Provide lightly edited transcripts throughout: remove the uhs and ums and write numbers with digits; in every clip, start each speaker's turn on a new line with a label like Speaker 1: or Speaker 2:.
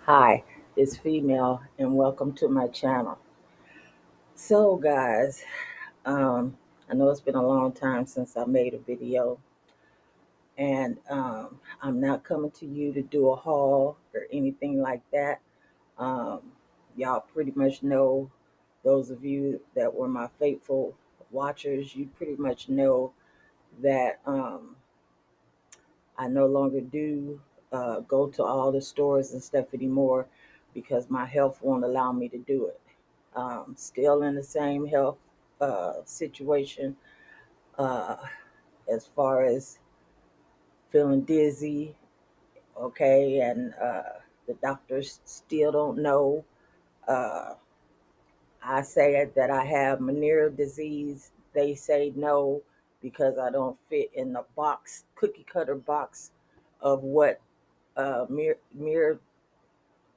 Speaker 1: Hi, it's female, and welcome to my channel. So, guys, um, I know it's been a long time since I made a video, and I'm not coming to you to do a haul or anything like that. Um, y'all pretty much know, those of you that were my faithful watchers, you pretty much know that I no longer do go to all the stores and stuff anymore because my health won't allow me to do it. Still in the same health situation uh, as far as feeling dizzy, okay, and the doctors still don't know. Uh, I say that I have Meniere disease. They say no because I don't fit in the box, cookie cutter box of what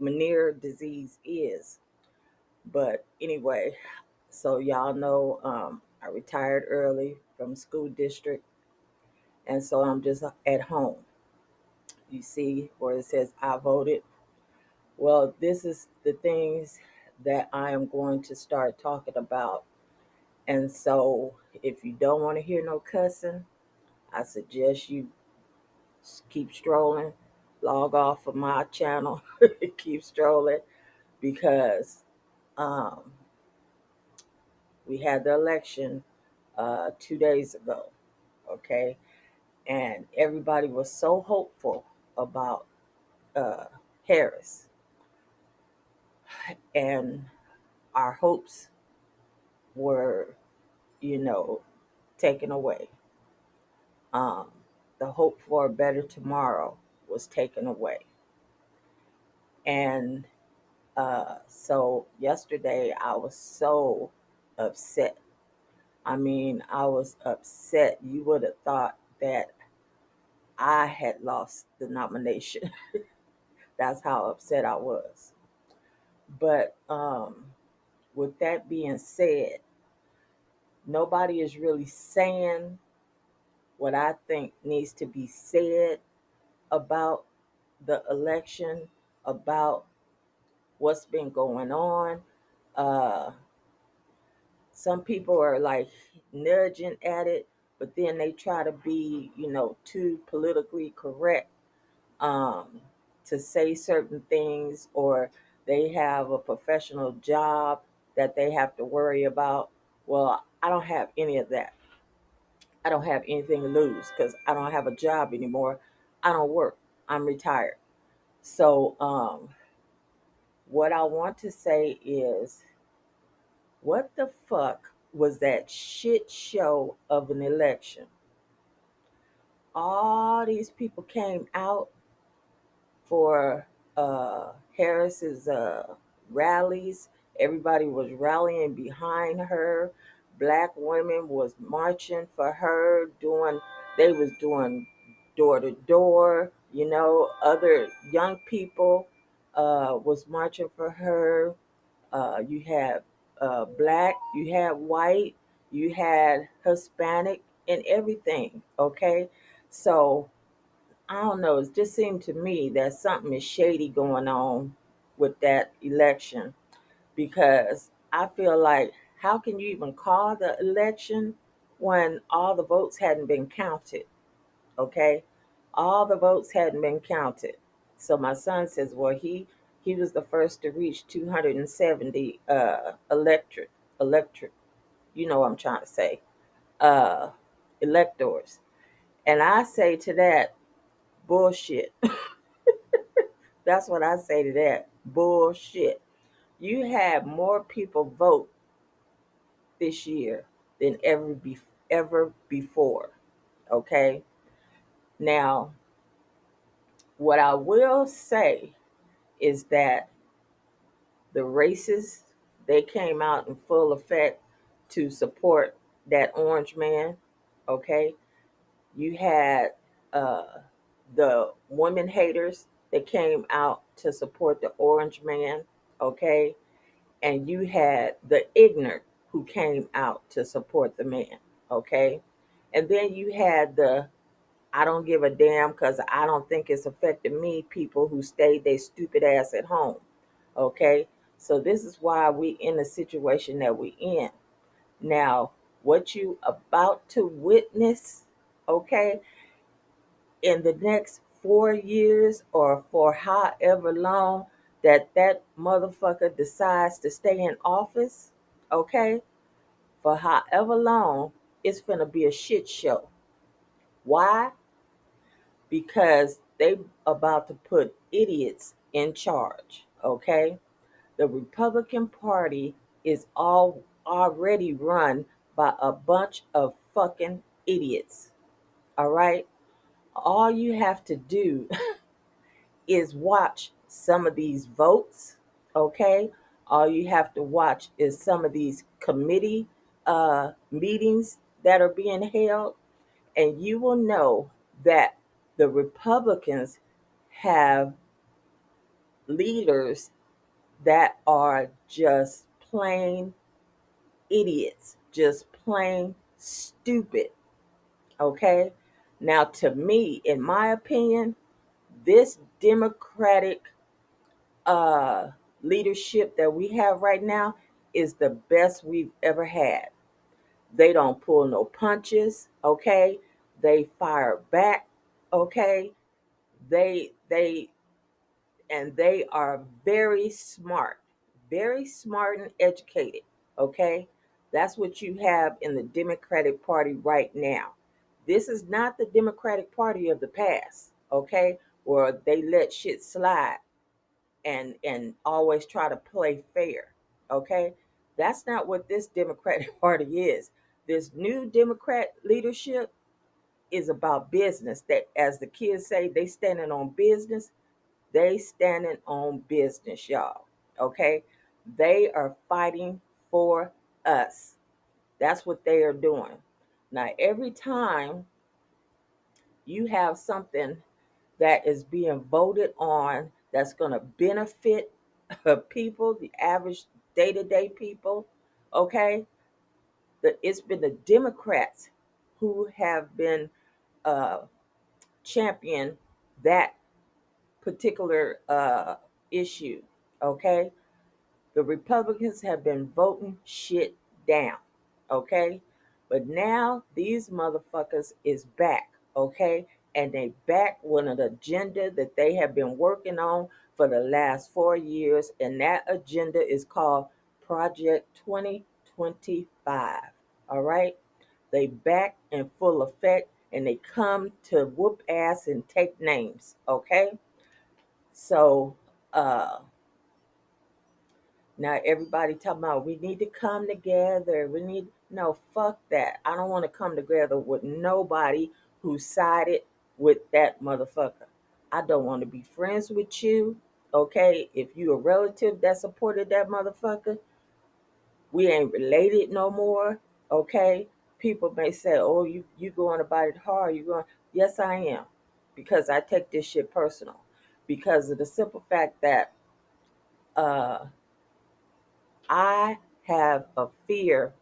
Speaker 1: Meniere disease is. But anyway, so y'all know I retired early from school district, and so I'm just at home. You see where it says I voted. Well, this is the things that I am going to start talking about. And so if you don't want to hear no cussing, I suggest you keep strolling, log off of my channel, keep strolling because um, we had the election 2 days ago, okay? And everybody was so hopeful about uh, Harris, and our hopes were, you know, taken away. Um, the hope for a better tomorrow was taken away. And so yesterday I was so upset. I mean, I was upset. You would have thought that I had lost the nomination. That's how upset I was. But with that being said, nobody is really saying what I think needs to be said about the election, about what's been going on. Uh, some people are like nudging at it, but then they try to be, too politically correct um, to say certain things, or they have a professional job that they have to worry about. Well, I don't have any of that. I don't have anything to lose because I don't have a job anymore. I don't work. I'm retired. So, what I want to say is, what the fuck was that shit show of an election? All these people came out for Harris's rallies. Everybody was rallying behind her. Black women was marching for her. They was doing door to door. Other young people was marching for her. You had black, you had white, you had Hispanic, and everything. Okay, so I don't know. It just seemed to me that something is shady going on with that election because I feel like, how can you even call the election when all the votes hadn't been counted? Okay, all the votes hadn't been counted. So my son says, well, he was the first to reach 270 electric. You know what I'm trying to say, uh, electors, and I say to that, bullshit. That's what I say to that. Bullshit. You had more people vote this year than ever before. Okay? Now, what I will say is that the racists, they came out in full effect to support that orange man. Okay? You had uh, the women haters that came out to support the orange man. Okay? And you had the ignorant who came out to support the man, okay? And then you had the I don't give a damn because I don't think it's affecting me, people who stay their stupid ass at home. Okay? So this is why we in the situation that we in. Now, what you about to witness, okay, in the next 4 years or for however long that motherfucker decides to stay in office, okay, for however long, it's gonna be a shit show. Why? Because they about to put idiots in charge, okay? The Republican Party is all already run by a bunch of fucking idiots, all right? All you have to do is watch some of these votes, okay? All you have to watch is some of these committee meetings that are being held, and you will know that the Republicans have leaders that are just plain idiots, just plain stupid, okay? Now, to me, in my opinion, this Democratic uh, leadership that we have right now is the best we've ever had. They don't pull no punches, okay? They fire back, okay? They and they are very smart and educated, okay? That's what you have in the Democratic Party right now. This is not the Democratic Party of the past, okay? Where they let shit slide and always try to play fair. Okay? That's not what this Democratic Party is. This new Democrat leadership is about business. That, as the kids say, they standing on business. They standing on business, y'all. Okay? They are fighting for us. That's what they are doing. Now, every time you have something that is being voted on that's going to benefit people, the average day to day people, okay? It's been the Democrats who have been uh, champion that particular issue, okay? The Republicans have been voting shit down, okay? But now these motherfuckers is back, okay? And they back with an agenda that they have been working on for the last 4 years, and that agenda is called Project 2025. All right? They back in full effect and they come to whoop ass and take names, okay? So uh now everybody talking about we need to come together. We need no, fuck that. I don't want to come together with nobody who sided with that motherfucker. I don't want to be friends with you. Okay, if you a relative that supported that motherfucker, we ain't related no more. Okay, people may say, "Oh, you going about it hard." You going? Yes, I am, because I take this shit personal, because of the simple fact that uh I have a fear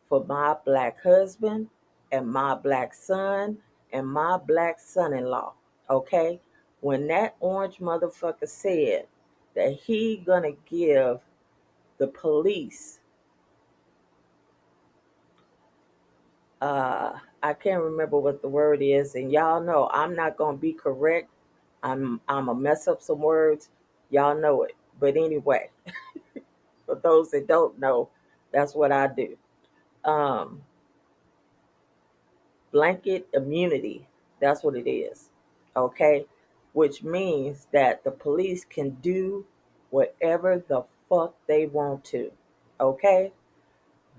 Speaker 1: for my black husband and my black son and my black son-in-law. Okay? When that orange motherfucker said that he gonna give the police I can't remember what the word is, and y'all know I'm not gonna be correct. I'm gonna mess up some words. Y'all know it. But anyway, for those that don't know, that's what I do. Um, Blanket immunity. That's what it is. Okay? Which means that the police can do whatever the fuck they want to. Okay?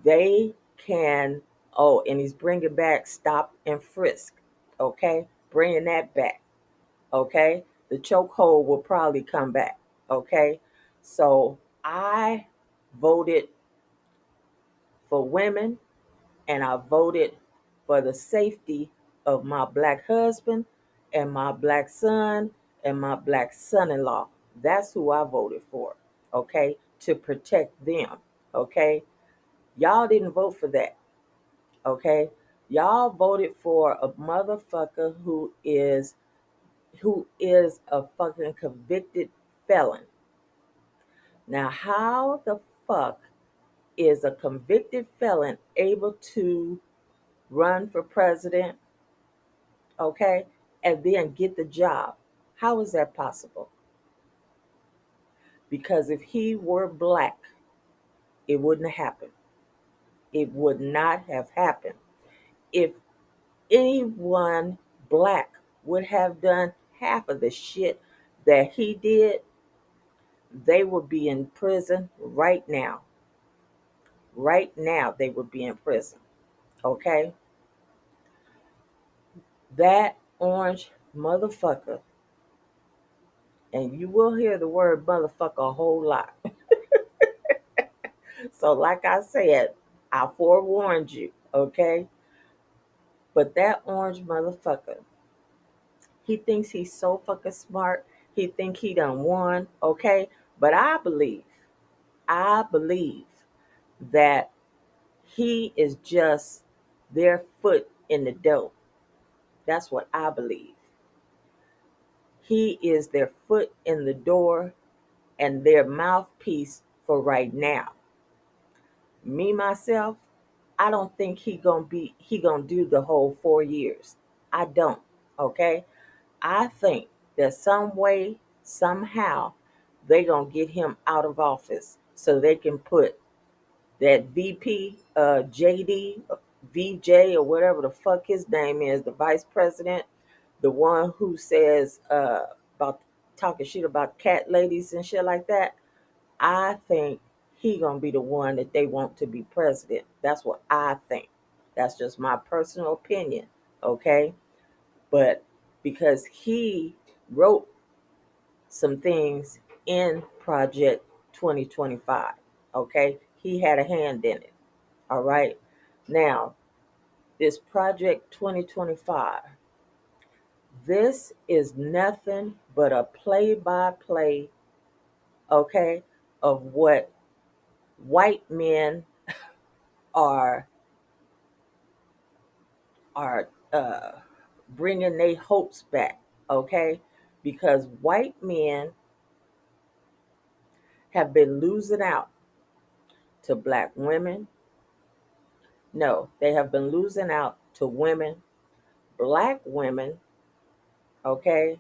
Speaker 1: They can, oh, and he's bringing back stop and frisk. Okay? Bringing that back. Okay? The chokehold will probably come back. Okay? So I voted for women and I voted for the safety of my black husband and my black son and my black son-in-law. That's who I voted for, okay, to protect them, okay? Y'all didn't vote for that, okay? Y'all voted for a motherfucker who is a fucking convicted felon. Now, how the fuck is a convicted felon able to run for president, okay, and then get the job? How is that possible? Because if he were black, it wouldn't have happened. It would not have happened. If anyone black would have done half of the shit that he did, they would be in prison right now. Right now, they would be in prison. Okay? That orange motherfucker, and you will hear the word motherfucker a whole lot. So, like I said, I forewarned you. Okay? But that orange motherfucker, he thinks he's so fucking smart. He think he done won. Okay? But I believe that he is just their foot in the dough. That's what I believe. He is their foot in the door and their mouthpiece for right now. Me myself, I don't think he gonna do the whole 4 years. I don't. Okay? I think that some way, somehow, they gonna get him out of office so they can put that VP, JD, VJ, or whatever the fuck his name is, the vice president, the one who says about talking shit about cat ladies and shit like that. I think he gonna be the one that they want to be president. That's what I think. That's just my personal opinion, okay? But because he wrote some things in Project 2025, okay? He had a hand in it. All right. Now, this Project 2025, this is nothing but a play by play, okay, of what white men are are bringing their hopes back, okay? Because white men have been losing out to black women. No, they have been losing out to women, black women, okay,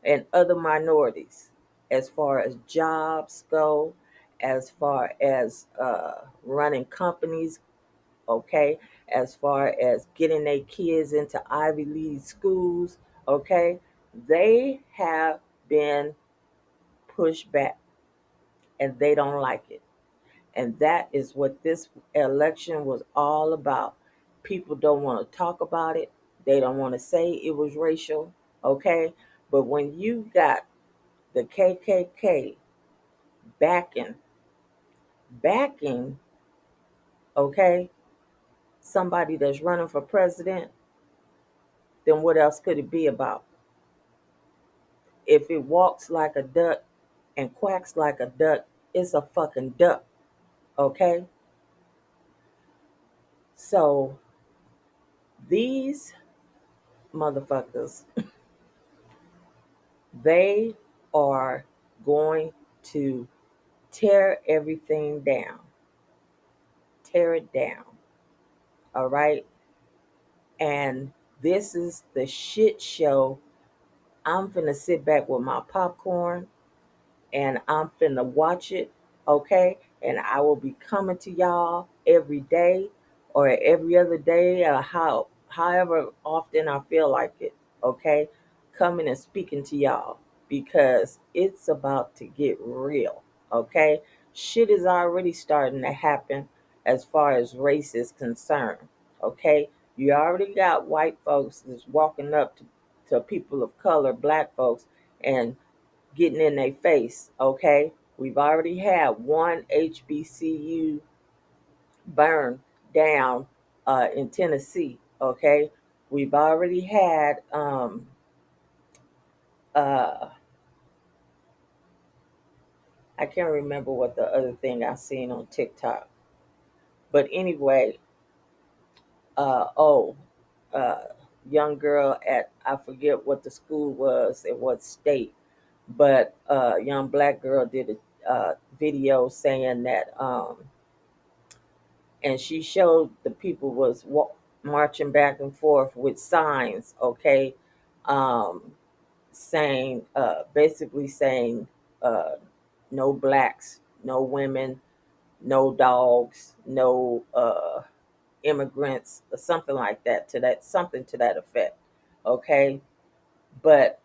Speaker 1: and other minorities as far as jobs go, as far as running companies, okay, as far as getting their kids into Ivy League schools, okay. They have been pushed back and they don't like it. And that is what this election was all about. People don't want to talk about it, they don't want to say it was racial, okay. But when you got the KKK backing, backing, okay, somebody that's running for president, then what else could it be about? If it walks like a duck and quacks like a duck, it's a fucking duck, okay? So these motherfuckers, they are going to tear everything down, tear it down, all right? And this is the shit show. I'm finna sit back with my popcorn and I'm finna watch it, okay? And I will be coming to y'all every day or every other day, or however often I feel like it, okay? Coming and speaking to y'all because it's about to get real, okay? Shit is already starting to happen as far as race is concerned, okay? You already got white folks that's walking up to people of color, black folks, and getting in their face, okay? We've already had one HBCU burn down in Tennessee, okay? We've already had, uh, I can't remember what the other thing I seen on TikTok. But anyway, Oh, uh, young girl at, I forget what the school was in what state, but young black girl did a video saying that, and she showed the people was marching back and forth with signs, okay, um, saying, basically saying, uh, no blacks, no women, no dogs, no immigrants, or something like that, to that, something to that effect. Okay. But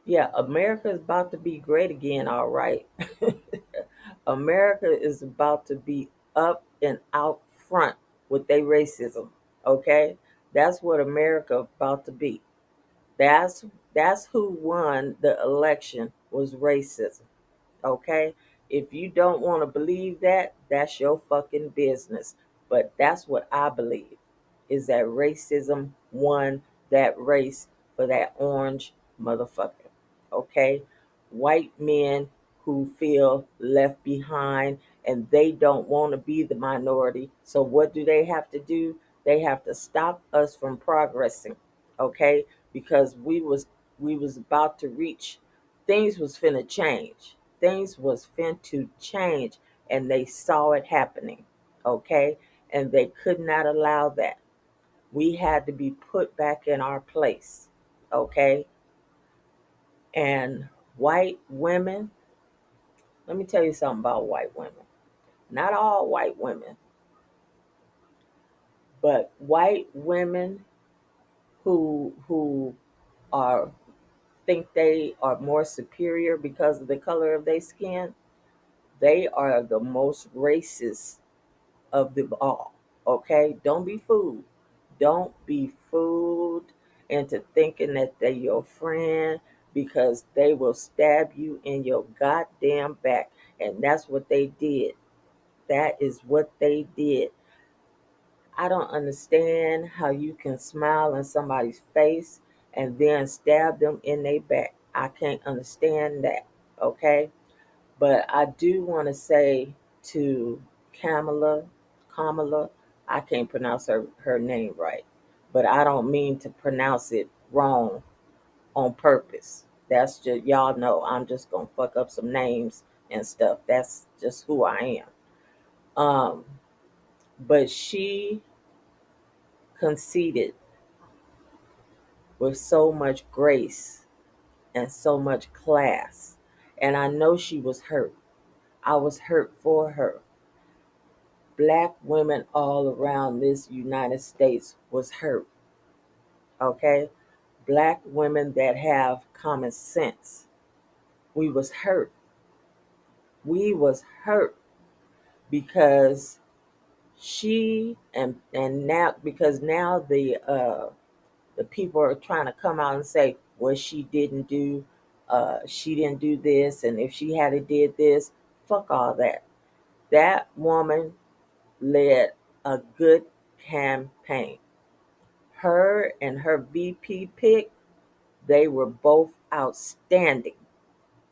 Speaker 1: yeah, America is about to be great again, all right. America is about to be up and out front with their racism. Okay? That's what America about to be. That's that's who won the election, was racism. Okay? If you don't want to believe that, that's your fucking business. But that's what I believe, is that racism won that race for that orange motherfucker. Okay? White men who feel left behind and they don't want to be the minority. So what do they have to do? They have to stop us from progressing. Okay? Because we was about to reach, things was finna change. Things was fin to change, and they saw it happening. Okay? And they could not allow that. We had to be put back in our place. Okay? And white women, let me tell you something about white women. Not all white women, but white women who are, think they are more superior because of the color of their skin, they are the most racist of them all. Okay? Don't be fooled. Don't be fooled into thinking that they're your friend, because they will stab you in your goddamn back. And that's what they did. That is what they did. I don't understand how you can smile in somebody's face and then stab them in their back. I can't understand that. Okay? But I do want to say to Kamala, I can't pronounce her name right, but I don't mean to pronounce it wrong on purpose. That's just, y'all know I'm just gonna fuck up some names and stuff. That's just who I am. But she conceded with so much grace and so much class, and I know she was hurt. I was hurt for her. Black women all around this United States was hurt. Okay? Black women that have common sense. We was hurt. We was hurt because she, and now, because now the people are trying to come out and say, well, she didn't do this, and if she had did this, fuck all that. That woman led a good campaign. Her and her VP pick, they were both outstanding.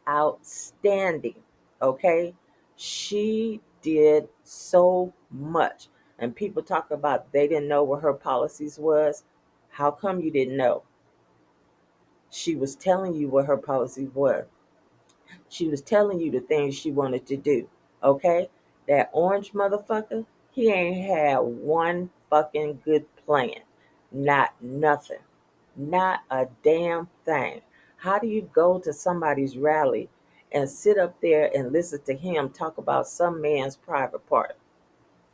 Speaker 1: Outstanding. Okay? She did so much. And people talk about they didn't know what her policies was. How come you didn't know? She was telling you what her policies were. She was telling you the things she wanted to do. Okay? That orange motherfucker, he ain't had one fucking good plan. Not nothing. Not a damn thing. How do you go to somebody's rally and sit up there and listen to him talk about some man's private part?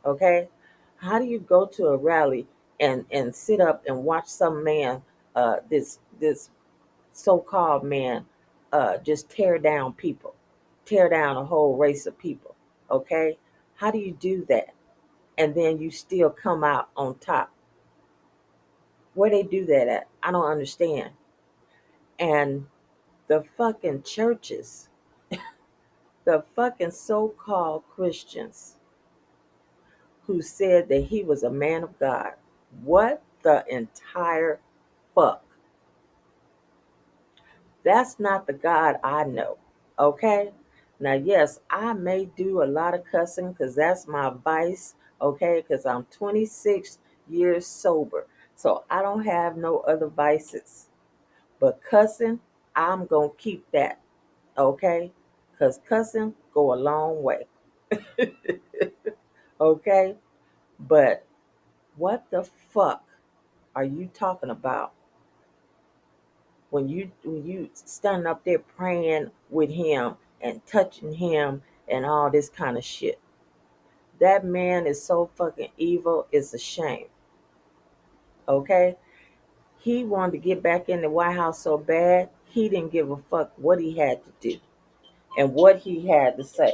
Speaker 1: Okay? How do you go to a rally and sit up and watch some man, this so-called man, just tear down people, tear down a whole race of people? Okay? How do you do that? And then you still come out on top. Where they do that at? I don't understand. And the fucking churches, the fucking so-called Christians who said that he was a man of God. What the entire fuck? That's not the God I know. Okay? Now, yes, I may do a lot of cussing because that's my vice, okay? Because I'm 26 years sober. So I don't have no other vices. But cussing, I'm going to keep that, okay? Because cussing go a long way, okay? But what the fuck are you talking about when you standing up there praying with him and touching him and all this kind of shit? That man is so fucking evil. It's a shame, okay? He wanted to get back in the White House so bad, he didn't give a fuck what he had to do and what he had to say.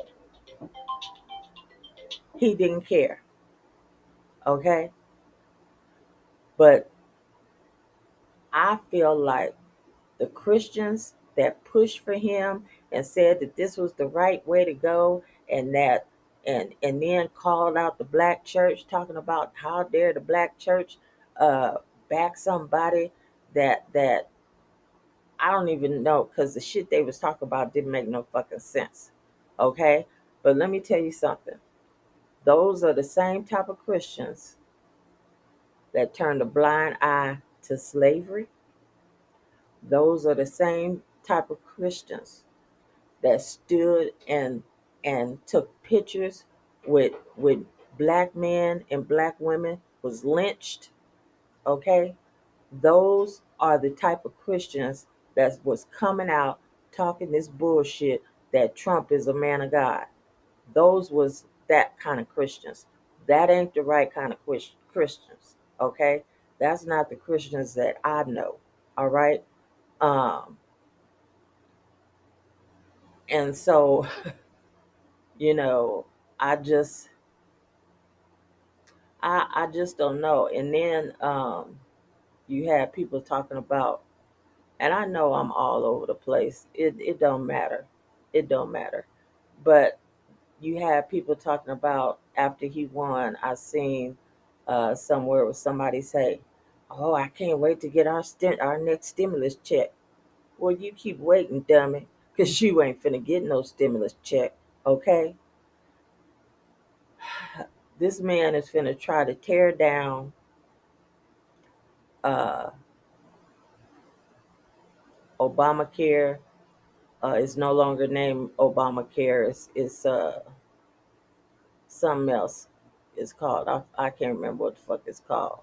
Speaker 1: He didn't care, okay? But I feel like the Christians that pushed for him and said that this was the right way to go, and that and then called out the black church, talking about how dare the black church uh back somebody that I don't even know, because the shit they was talking about didn't make no fucking sense. Okay? But let me tell you something. Those are the same type of Christians that turned a blind eye to slavery. Those are the same type of Christians that stood and took pictures with black men and black women was lynched. Okay? Those are the type of Christians that was coming out talking this bullshit that Trump is a man of God. Those was that kind of Christians. That ain't the right kind of Christians. Okay? That's not the Christians that I know. All right? Um, and so, you know, I just I just don't know. And then you have people talking about, and I know I'm all over the place. It don't matter. It don't matter. But you have people talking about after he won. I seen somewhere where somebody say, "Oh, I can't wait to get our next stimulus check." Well, you keep waiting, dummy, because you ain't finna get no stimulus check. Okay, this man is finna try to tear down uh, Obamacare. It's no longer named Obamacare. It's something else. It's called. I can't remember what the fuck it's called.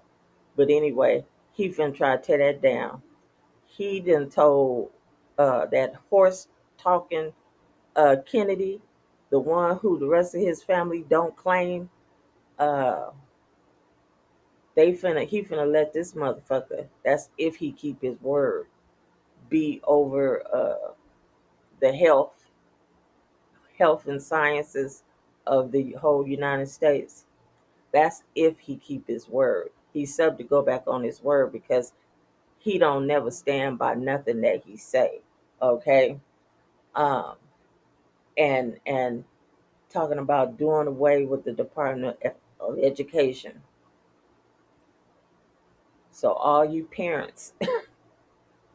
Speaker 1: But anyway, he finna try to tear that down. He done told that horse talking Kennedy, the one who the rest of his family don't claim. Uh, he finna let this motherfucker. That's if he keep his word. Be over the health and sciences of the whole United States. That's if he keep his word. He's sub to go back on his word because he don't never stand by nothing that he say. Okay, um, and talking about doing away with the Department of Education. So all you parents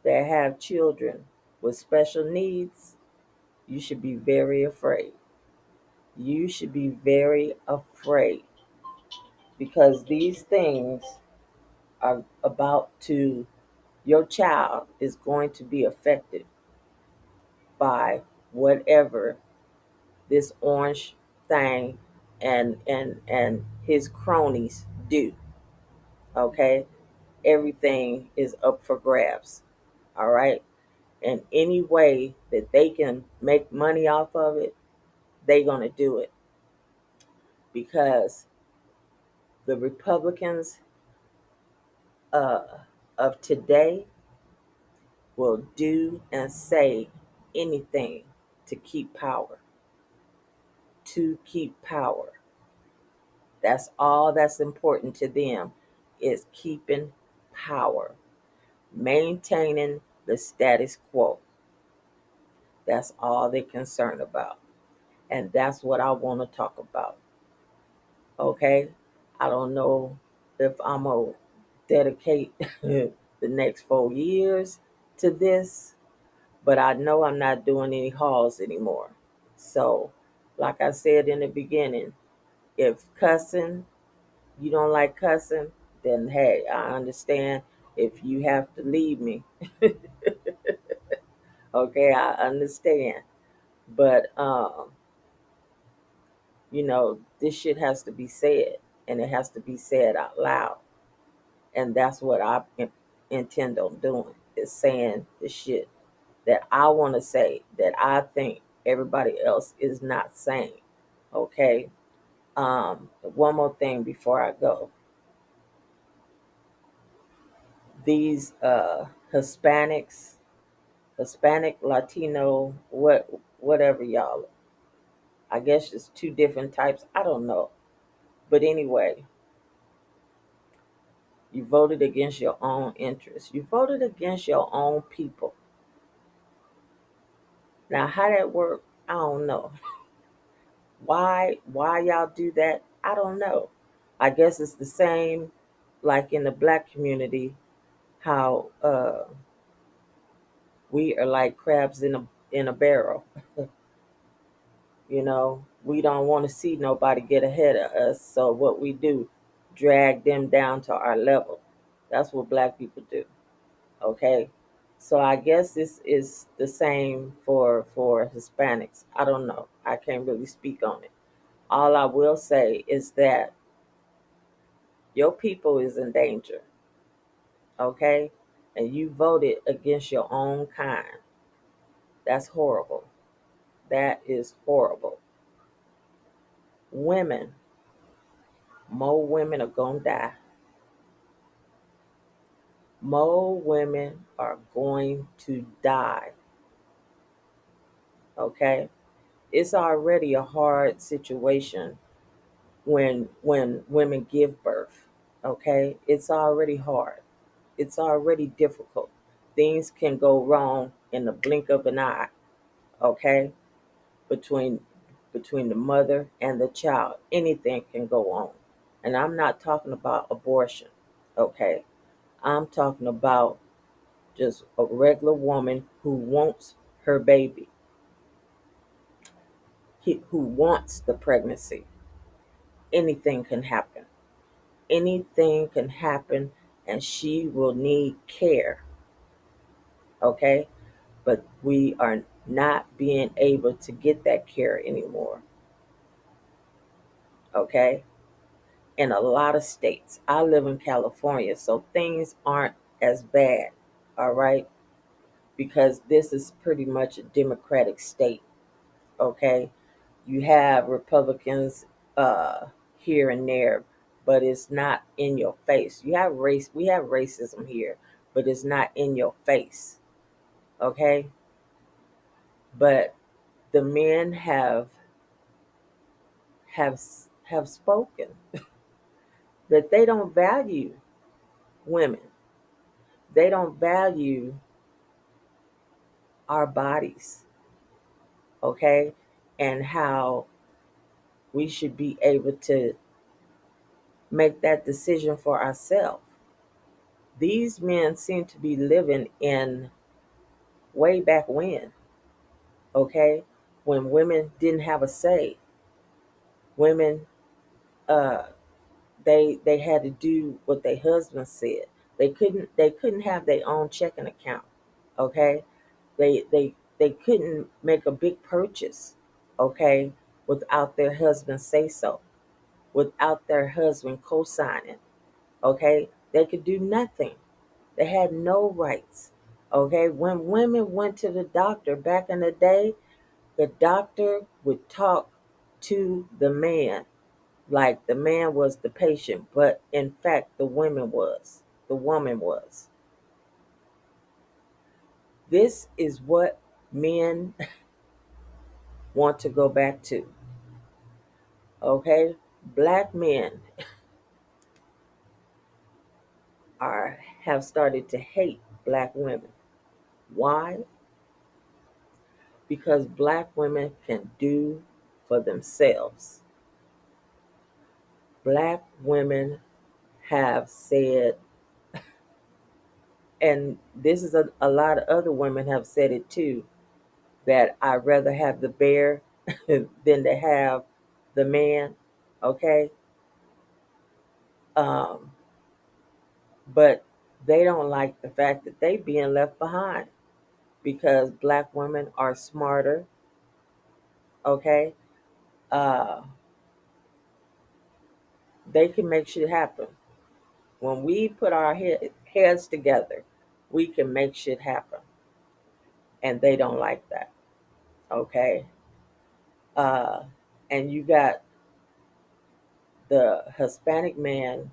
Speaker 1: that have children with special needs, you should be very afraid. You should be very afraid because these things are about to, your child is going to be affected by whatever this orange thing and his cronies do. Okay? Everything is up for grabs. All right? And any way that they can make money off of it, they're going to do it because the Republicans uh, of today will do and say anything to keep power. To keep power. That's all that's important to them is keeping power, maintaining the status quo. That's all they're concerned about. And that's what I want to talk about. Okay? I don't know if I'm going to dedicate the next 4 years to this, but I know I'm not doing any hauls anymore. So, like I said in the beginning, if cussing You don't like cussing? Then hey, I understand if you have to leave me. Okay, I understand. But this shit has to be said, and it has to be said out loud. And that's what intend on doing, is saying the shit that I want to say, that I think everybody else is not saying. Okay. One more thing before I go. These Hispanic, Latino, whatever y'all. I guess it's two different types. I don't know. But anyway, you voted against your own interests. You voted against your own people. Now, how that work, I don't know. Why y'all do that? I don't know. I guess it's the same like in the black community, how we are like crabs in a barrel. We don't want to see nobody get ahead of us. So what we do, drag them down to our level. That's what black people do. Okay. So I guess this is the same for Hispanics. I don't know. I can't really speak on it. All I will say is that your people is in danger. Okay. And you voted against your own kind. That's horrible. That is horrible. Women, more women are gonna die. More women are going to die. Okay. It's already a hard situation when women give birth. Okay. It's already hard. It's already difficult. Things can go wrong in the blink of an eye. Okay. between between the mother and the child. Anything can go on. And I'm not talking about abortion. Okay. I'm talking about just a regular woman who wants her baby, who wants the pregnancy. Anything can happen. Anything can happen, and she will need care. Okay. But we are not being able to get that care anymore. Okay. In a lot of states. I live in California, so things aren't as bad, all right? Because this is pretty much a Democratic state, okay? You have Republicans here and there, but it's not in your face. We have racism here, but it's not in your face, okay? But the men have have spoken that they don't value women. They don't value our bodies, okay? And how we should be able to make that decision for ourselves. These men seem to be living in way back when, okay? When women didn't have a say. Women, uh, they had to do what their husbands said. They couldn't have their own checking account, okay? They couldn't make a big purchase, okay, without their husband say so, without their husband co-signing. Okay, they could do nothing. They had no rights. Okay, when women went to the doctor back in the day, the doctor would talk to the man like the man was the patient, but in fact the woman was. This is what men want to go back to. Okay, black men are have started to hate black women. Why? Because black women can do for themselves. Black women have said, and this is a lot of other women have said it too, that I'd rather have the bear than to have the man. Okay? Um, but they don't like the fact that they being left behind because black women are smarter. Okay, uh, they can make shit happen. When we put our heads together, we can make shit happen, and they don't like that. Okay, uh, and you got the Hispanic man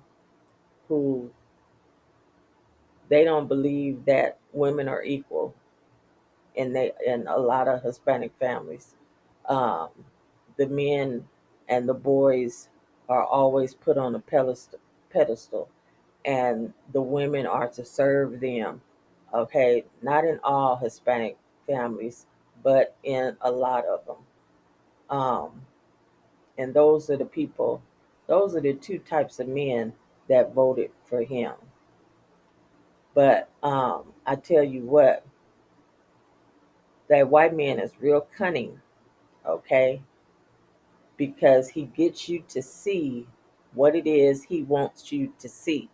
Speaker 1: who they don't believe that women are equal in a lot of Hispanic families. Um, the men and the boys are always put on a pedestal, and the women are to serve them. Okay, not in all Hispanic families, but in a lot of them. Um, and those are the people. Those are the two types of men that voted for him. But I tell you what, that white man is real cunning, okay? Because he gets you to see what it is he wants you to see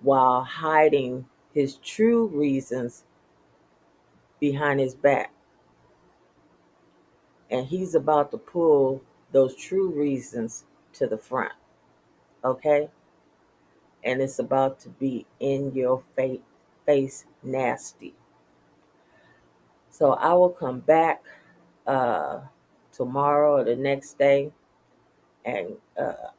Speaker 1: while hiding his true reasons behind his back. And he's about to pull those true reasons to the front, okay? And it's about to be in your face nasty. So I will come back uh, tomorrow or the next day, and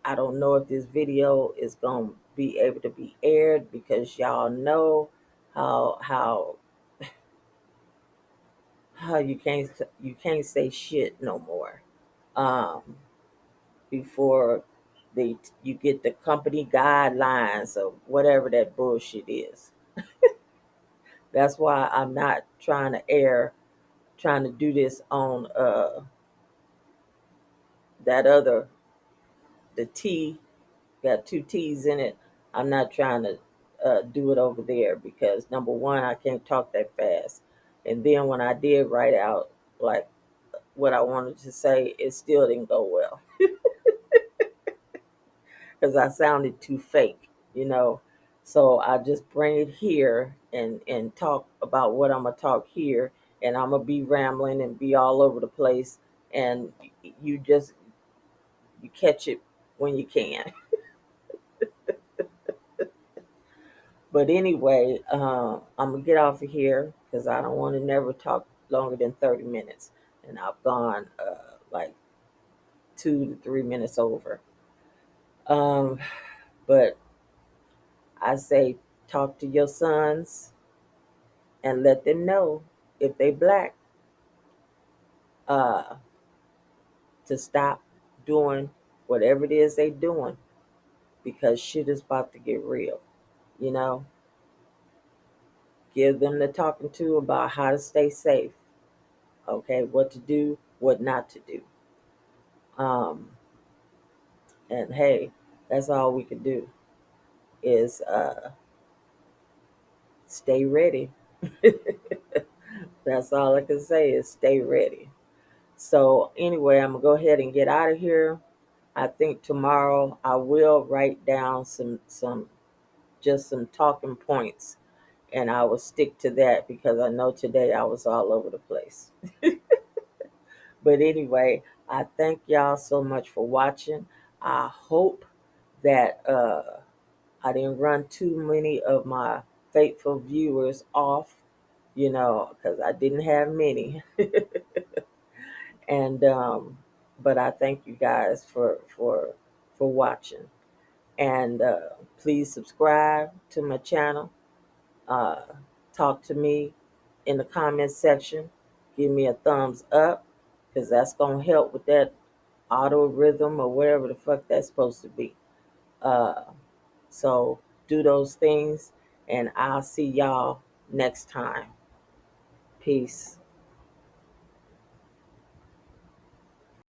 Speaker 1: I don't know if this video is going to be able to be aired because y'all know how how you can't say shit no more um, before you get the company guidelines of whatever that bullshit is. That's why I'm not trying to do this on that other the T got two T's in it. I'm not trying to do it over there because number one, I can't talk that fast, and then when I did write out like what I wanted to say, it still didn't go well because I sounded too fake. So I just bring it here and talk about what I'm gonna talk here, and I'm gonna be rambling and be all over the place, and you just you catch it when you can. But anyway, I'm gonna get off of here because I don't want to never talk longer than 30 minutes, and I've gone like 2 to 3 minutes over. Um, but I say talk to your sons and let them know if they black uh, to stop doing whatever it is they doing because shit is about to get real. You know, give them the talking to about how to stay safe. Okay, what to do, what not to do. Um, and hey, that's all we can do is stay ready. That's all I can say is stay ready. So anyway, I'm gonna go ahead and get out of here. I think tomorrow I will write down some just some talking points, and I will stick to that because I know today I was all over the place. But anyway, I thank y'all so much for watching. I hope that I didn't run too many of my faithful viewers off, because I didn't have many. And but I thank you guys for watching. And please subscribe to my channel. Uh, talk to me in the comments section. Give me a thumbs up because that's gonna help with that auto rhythm or whatever the fuck that's supposed to be. Uh, so do those things, and I'll see y'all next time. Peace.